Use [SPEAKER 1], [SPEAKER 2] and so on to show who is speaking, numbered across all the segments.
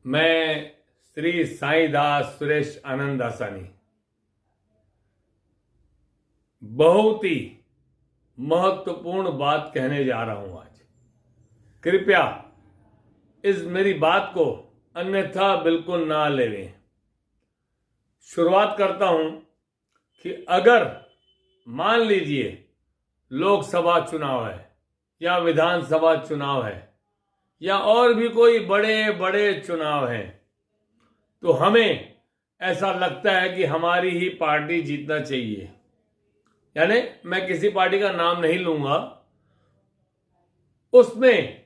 [SPEAKER 1] मैं श्री साईदास सुरेश आनंद दासानी बहुत ही महत्वपूर्ण बात कहने जा रहा हूं आज। कृपया इस मेरी बात को अन्यथा बिल्कुल ना लेवें। शुरुआत करता हूं कि अगर मान लीजिए लोकसभा चुनाव है या विधानसभा चुनाव है या और भी कोई बड़े बड़े चुनाव हैं, तो हमें ऐसा लगता है कि हमारी ही पार्टी जीतना चाहिए। यानी मैं किसी पार्टी का नाम नहीं लूंगा, उसमें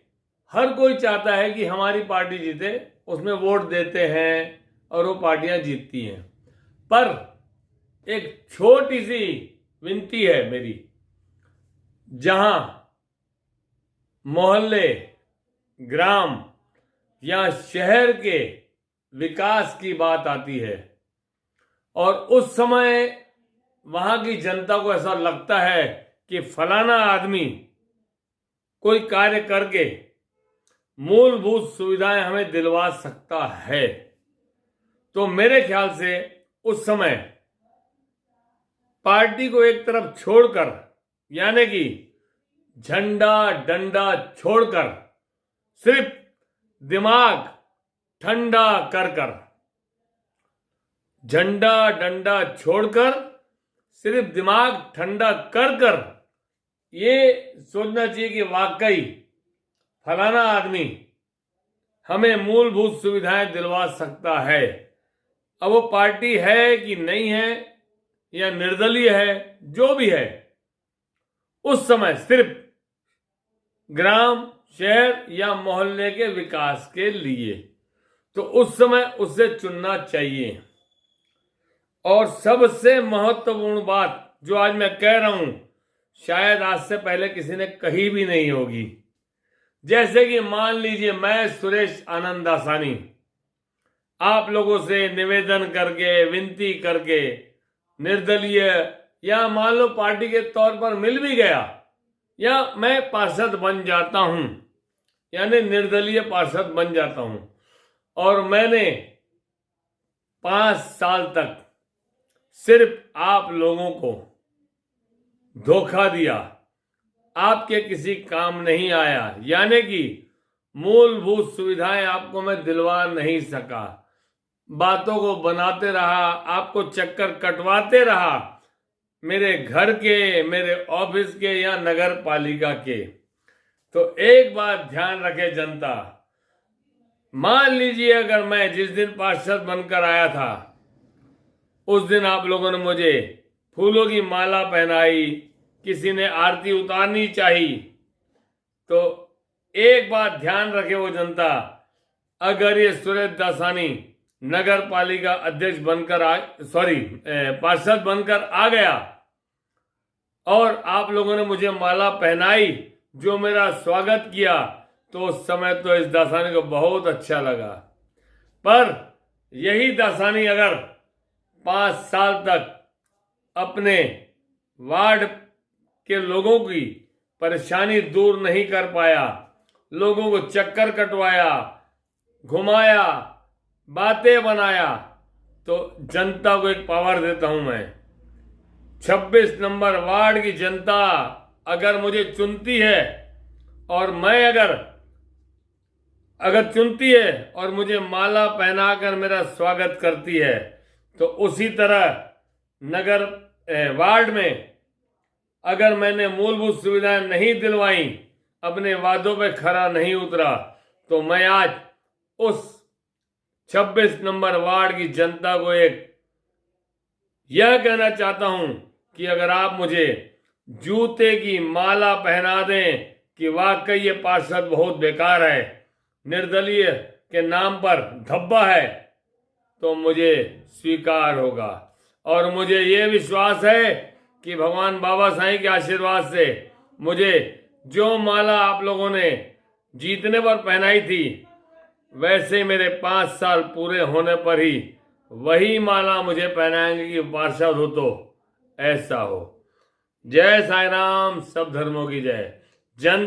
[SPEAKER 1] हर कोई चाहता है कि हमारी पार्टी जीते, उसमें वोट देते हैं और वो पार्टियां जीतती हैं। पर एक छोटी सी विनती है मेरी, जहां मोहल्ले, ग्राम या शहर के विकास की बात आती है और उस समय वहां की जनता को ऐसा लगता है कि फलाना आदमी कोई कार्य करके मूलभूत सुविधाएं हमें दिलवा सकता है, तो मेरे ख्याल से उस समय पार्टी को एक तरफ छोड़कर, यानी कि झंडा डंडा छोड़कर सिर्फ दिमाग ठंडा कर झंडा डंडा छोड़कर सिर्फ दिमाग ठंडा कर ये सोचना चाहिए कि वाकई फलाना आदमी हमें मूलभूत सुविधाएं दिलवा सकता है। अब वो पार्टी है कि नहीं है या निर्दलीय है, जो भी है, उस समय सिर्फ ग्राम, शहर या मोहल्ले के विकास के लिए, तो उस समय उसे चुनना चाहिए। और सबसे महत्वपूर्ण बात जो आज मैं कह रहा हूं, शायद आज से पहले किसी ने कही भी नहीं होगी। जैसे कि मान लीजिए मैं सुरेश आनंद दासानी आप लोगों से निवेदन करके, विनती करके निर्दलीय या मान लो पार्टी के तौर पर मिल भी गया या मैं पार्षद बन जाता हूं, यानी निर्दलीय पार्षद बन जाता हूं, और मैंने 5 साल तक सिर्फ आप लोगों को धोखा दिया, आपके किसी काम नहीं आया, यानी कि मूलभूत सुविधाएं आपको मैं दिलवा नहीं सका, बातों को बनाते रहा, आपको चक्कर कटवाते रहा, मेरे घर के, मेरे ऑफिस के या नगर पालिका के। तो एक बात ध्यान रखे जनता, मान लीजिए अगर मैं जिस दिन पार्षद बनकर आया था उस दिन आप लोगों ने मुझे फूलों की माला पहनाई, किसी ने आरती उतारनी चाहिए, तो एक बात ध्यान रखे वो जनता, अगर ये सुरेश दासानी नगर पालिका अध्यक्ष बनकर पार्षद बनकर आ गया और आप लोगों ने मुझे माला पहनाई, जो मेरा स्वागत किया, तो उस समय तो इस दासानी को बहुत अच्छा लगा। पर यही दासानी अगर 5 साल तक अपने वार्ड के लोगों की परेशानी दूर नहीं कर पाया, लोगों को चक्कर कटवाया, घुमाया, बातें बनाया, तो जनता को एक पावर देता हूं मैं। 26 नंबर वार्ड की जनता अगर मुझे चुनती है और मैं अगर चुनती है और मुझे माला पहनाकर मेरा स्वागत करती है, तो उसी तरह नगर वार्ड में अगर मैंने मूलभूत सुविधाएं नहीं दिलवाई, अपने वादों पे खरा नहीं उतरा, तो मैं आज उस 26 नंबर वार्ड की जनता को एक यह कहना चाहता हूं कि अगर आप मुझे जूते की माला पहना दें कि वाकई ये पार्षद बहुत बेकार है, निर्दलीय के नाम पर धब्बा है, तो मुझे स्वीकार होगा। और मुझे ये विश्वास है कि भगवान बाबा साईं के आशीर्वाद से मुझे जो माला आप लोगों ने जीतने पर पहनाई थी, वैसे मेरे 5 साल पूरे होने पर ही वही माला मुझे पहनाएंगे कि पार्षद हो तो ऐसा हो। जय साईं राम, सब धर्मों की जय। जन